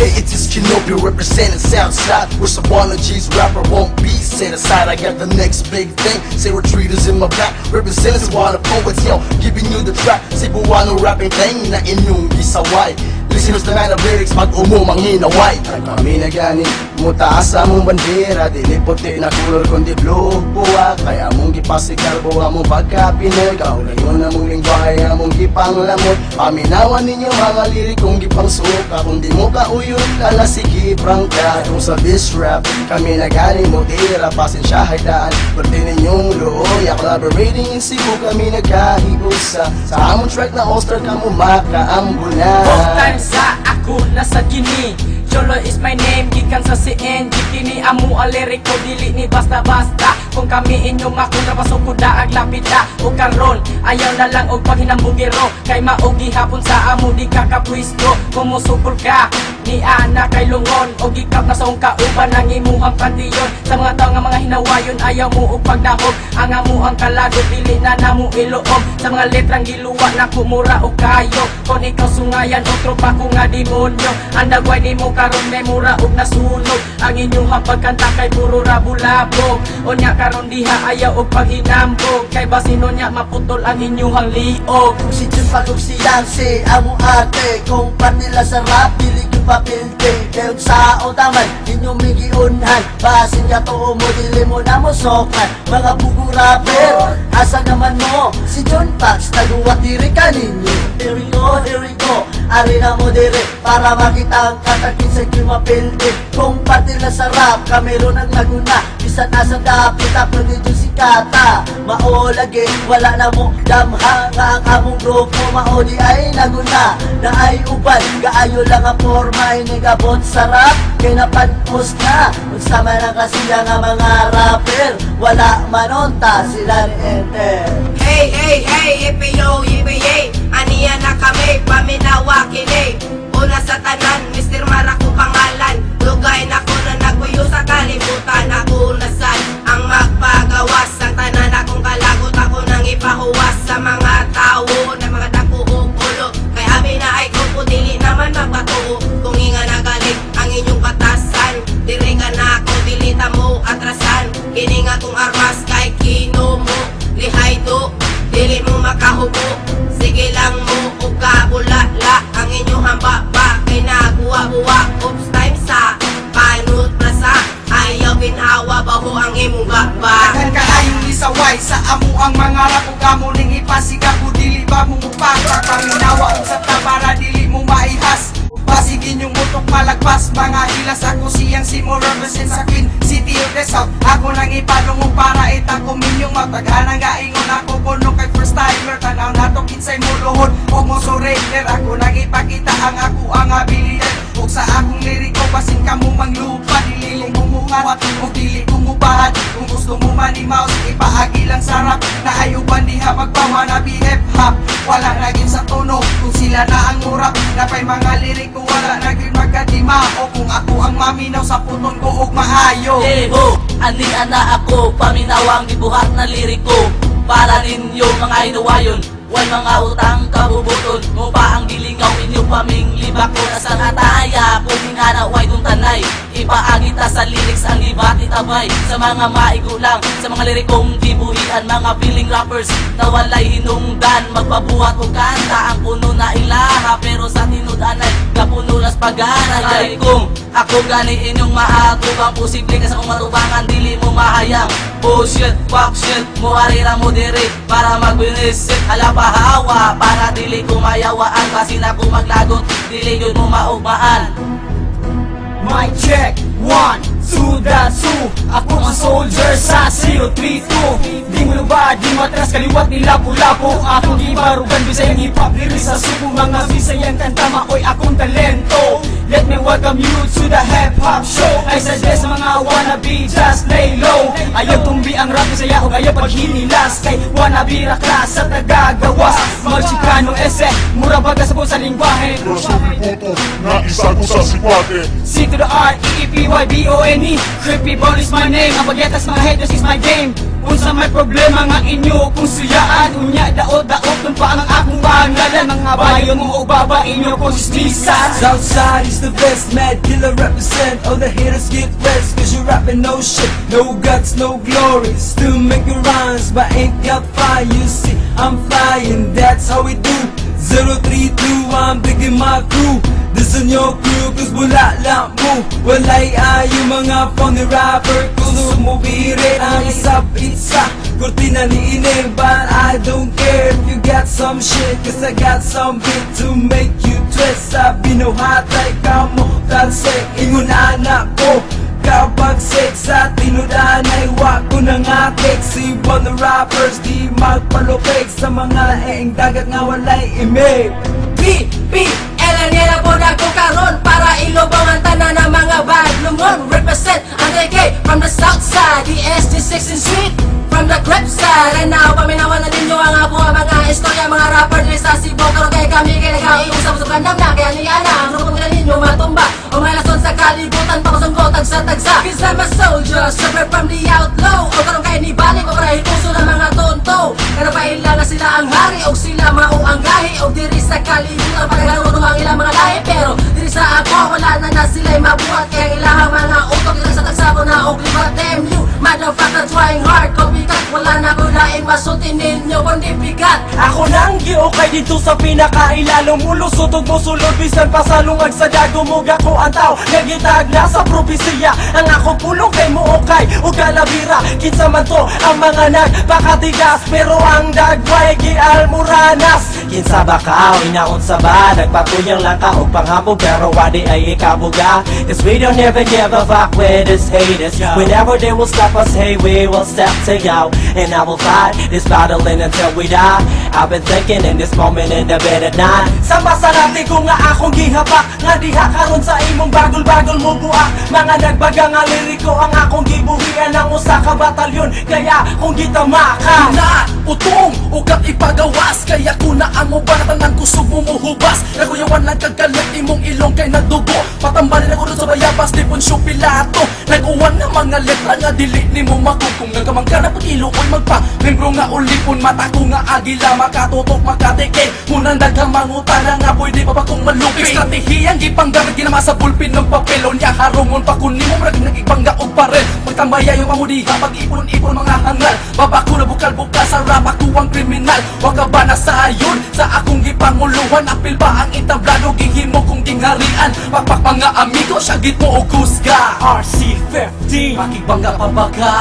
Hey, it is Kenobi representing Southside. Where some wanna G's rapper won't be set aside. I got the next big thing. Say retreaters in my back, representing some wanna poets, yo, giving you the track. Cebuano rapping thing na inyong isaway. Listeners na ng lyrics, mag-umumang hinaway. Kami na gani, mutaas sa mong bandera. Dili puti na color kundi blue buwak. Kaya mong gipasigar buwa mong pagka-Pinoy. Kaulayon na mong lingwahe, among gipanglamon. Paminawan ninyo mga lirikong gipangsuka. Kung di mo kauyon, kala sige prangka. Kung sa bis rap, kami na gani mutira. Pasensyahay daan, pwede ninyong looy. Collaborating in Cebu, kami nagkahiusa. Sa among track na all-star ka mo makaambuna. Sa ako nasa Gini, Cholo is my name, gikan sa CN. Kini amu alirik ko, dili ni basta-basta. Kung kami inyong ako napasok ko daag lapita. O karon, ayaw na lang og paghinambugiro. Kay maugi hapon sa amo di kakapwisto. Kumusupol ka, ni ana kay lungon. O gikap na sa kauban ang imuhang pandiyon. Sa mga tao nga mga hinawayon, ayaw mo og pagnahog. Ang amuhang kalagod, dili na namo iloob. Sa mga letrang giluwa na kumura o kayo. Kung ikaw sungayan, otro pa ko nga demonyo. Andagway ni mo karon may mura og nasunog. Ang inyong pagkanta kay puro rabulabog. O nya karon diha ayaw og paghinambog. Kay basino nya maputol ang inyong liog. Si Jun pagog si Yancy, amo ate. Kung panila sa rap, dili ko papilde. Kayon sa otaman, inyong migiunhan. Basin ka to mo, dili mo na mo sokan. Mga bugo rapper, asa naman mo? Si John Pax, naguwat diri ka ninyo. Here we go, ari na mo dire. Para makita ang katakin sa kimapilde. Kung panila sa rap, kami ron ang naguna. Bisan nasa dapit, tapos dito si Kata. Maolagi, wala na mo damha. Nga ang among grupo, maoli ay naguna. Na ay uban, kaayo lang ang forma. Inigabot sa rap, kay napanpos na. Magsama na kasi ang mga rapper. Wala manonta, sila ni Enter. Hey, hey, hey, yippee-yo, yippee-yay. Aniya na kami, paminawa kini. Una sa tanan, Mr. Marako pangalan. Lugay na ko na nagpuyo sa kalibutan. Ako nasan ang magpagawas. Ang tanan akong kalagot, ako nang ipahuwas sa mga tao na mga dako o ulo. Kay amin na ay grupo, dili naman magpatuo. Kung inga na galing ang inyong batasan, diri ka na ako, dili ta mo atrasan. Kini nga kong armas kay kino mo, lihay do, dili mo makahubo. Sige lang mo o kabulala ang inyong hambaba. Kay naguwa-buwa, oops time sa panut prasa. Ayaw ginhawa baho ang imong baba. Daghan ka ayong isaway sa amo ang mga rap. Ug amo ning ipasiga ko, dili ba mo mupaka. Paminawa og sa para dili mo maihas. Pasigin yung mutok malagpas. Mga hilas ako siyang simo represent sa Queen City of the South. Ako nang ipalungong para itako minyong mataghanang gaingon ako kuno kay first timer. Tanaw nato kinsay mo luhod o mo surrender. Ako nang ipakita ang ako ang abilidad. Ug sa akong liriko basin ka mo manglupa. Dili mo mungat o dili ko mubahan. Kung gusto mo manimaw, ipaagi lang sa rap. Na ayuban diha magpawana hip hop. Wala naging sa tunog kung sila na ang murap. Napay mga liriko wala naging magkadima. O kung ako ang maminaw sa puton ko og maayo. Eho, ani ana ako, paminawang gibuhat na liriko. Para ninyo mga hinuwayon, wal mga utang kabubuton. Mo pa ang gilingaw inyo paming libak ko. Asan ataya, kung nga way kung tanay. Ipaagita sa lyrics ang ibati tabay. Sa mga maigulang, sa mga lirikong gibuhian. Mga feeling rappers na walay hinungdan. Magpabuhat o kanta ang puno na ilaha. Pero sa tinudanay, kapuno las pag-aaral. Kaya kung ako gani inyong maatubang, posible ka sa umatubangan, dili mo mahayang. Bullshit, fuck shit, muharira mo diri para mag-binisit. Alapahawa, para dili ko mayawaan. Kasi na ko maglagot, dili yun mo maugmaan. Mic check, 1, 2, that's 2. Ako ang soldier sa 032. Di mo lubad, di matras, kaliwat ni lapu-lapu. Ako gibarugan, Bisayang hip-hop, lyrics sa subo. Mga Bisayang kanta, maoy akong talento. Let me welcome you to the hip-hop show. I suggest mga wannabe, just lay low. Ayaw tumbi ang rap Bisaya o ayaw paghinilas. Kay wannabe raklas sa tagagawas. Mag-Chicano ese, mura baga sa buong sa lingwahe. Prosumiputo na isa ko sa sikwate. C to the R, E-E-P-Y-B-O-N-E. Creepy ball is my name. Ang bagyetas mga haters is my game. Unsa may problema nga inyo kung suyaan unya daot-daot nun pa ang akong pangalan mga bayo mo o baba inyo kung justisan. Southside is the best, Mad Killer represent. All the haters get rest, cause you rapping no shit. No guts, no glory, still making rhymes, but ain't got fire. You see, I'm flying, that's how we do. 032, I'm digging my crew. This is your crew, cause wala lang mo. Walay ayo mga phony rapper. Kung sumubirit ang isap-isa Cortina ni Ine, but I don't care if you got some shit, cause I got some beat to make you twist. Sabi no hatay ka mo, talsik, ingon anak ko. Kapag sex sa tinudan ay wag ko nang atik. Si one the rappers di magpalupig sa mga eeng dagat nga walay imig. Elanera po na ko karon para ilubong ang tanan ng mga bad lumon. Represent ang DK from the south side, the SD6 and Street from the crep side. And now paminawan na ninyo ang apo mga istorya mga rapper dili sa Cebu. Karon kay kami kay nag-iusap sa kandang na kaya ni ana ang rupong nila ninyo matumba o may lason sa kalibutan pakusungko tagsa-tagsa. Cause I'm a soldier, separate from the outlaw. O karon kay ni balik o para hipuso ng mga tonto. Pero paila na sila ang hari o sila mao ang gahi o diri sa kalibutan pagkaroon ang ilang mga lahi. Pero diri sa ako wala na sila'y mabuhat kaya ilang mga utok dito sa tagsabo na o klipat. Damn you, motherfucker trying hard. Copycat, wala na ko laing masutin ninyo kundi bigat. Ako nang giokay dito sa pinakailalong mulo. Sutog mo sulod bisan pa sa lungag sa dago mo. Gako ang tao nagitag na sa propesya. Ang akong pulong kay mo okay o galabira. Kinsa man to ang mga nagpakatigas, pero ang dagway gialmuranas. Kinsa ba ka o inaon sa ba? Nagpatuyang lang ka o panghapog pero wadi ay ikabuga. Cause we don't ever give a fuck with these haters. Whenever they will stop us, hey, we will step to go. And I will fight this battle until we die. I've been thinking in this moment in the bed at night. Sa masalati ko nga akong gihapak, nga diha karon sa imong bagol-bagol mo buak. Mga nagbaga nga liriko ang akong gibuhian ng usa ka batalyon. Kaya kung gitama ka Na utong ugat ipagawas kaya kuna ang mo banatan ng kusog mo muhubas. Naguyawan lang kagalit imong ilong kay nagdugo. Patambalin ako dun sa bayabas ni Poncio Pilato. Nag-uwan na mga letra nga dili ni mo makukong. Nagamang ka na pag-iluoy magpa membro nga ulipon. Mata ko nga agila makatutok makatike. Munang daghang mangutana nga pwede pa ba kong malupin. Estratehiyan gipanggamit ginama sa bulpin ng papelon. Nya harungon pa kun nimo marag nagibangga og parel. Magtambaya yung mamudiha pag-ipon-ipon mga hangal. Babako na bukal-bukal sa rap ako ang kriminal. Wag ka ba nasayon sa akong gipanguluhan? Apil ba ang itablado gihimo kong tingharian? Pagpak mga amigo syagit mo og kusga. RC15 Makibangga pa ba ka?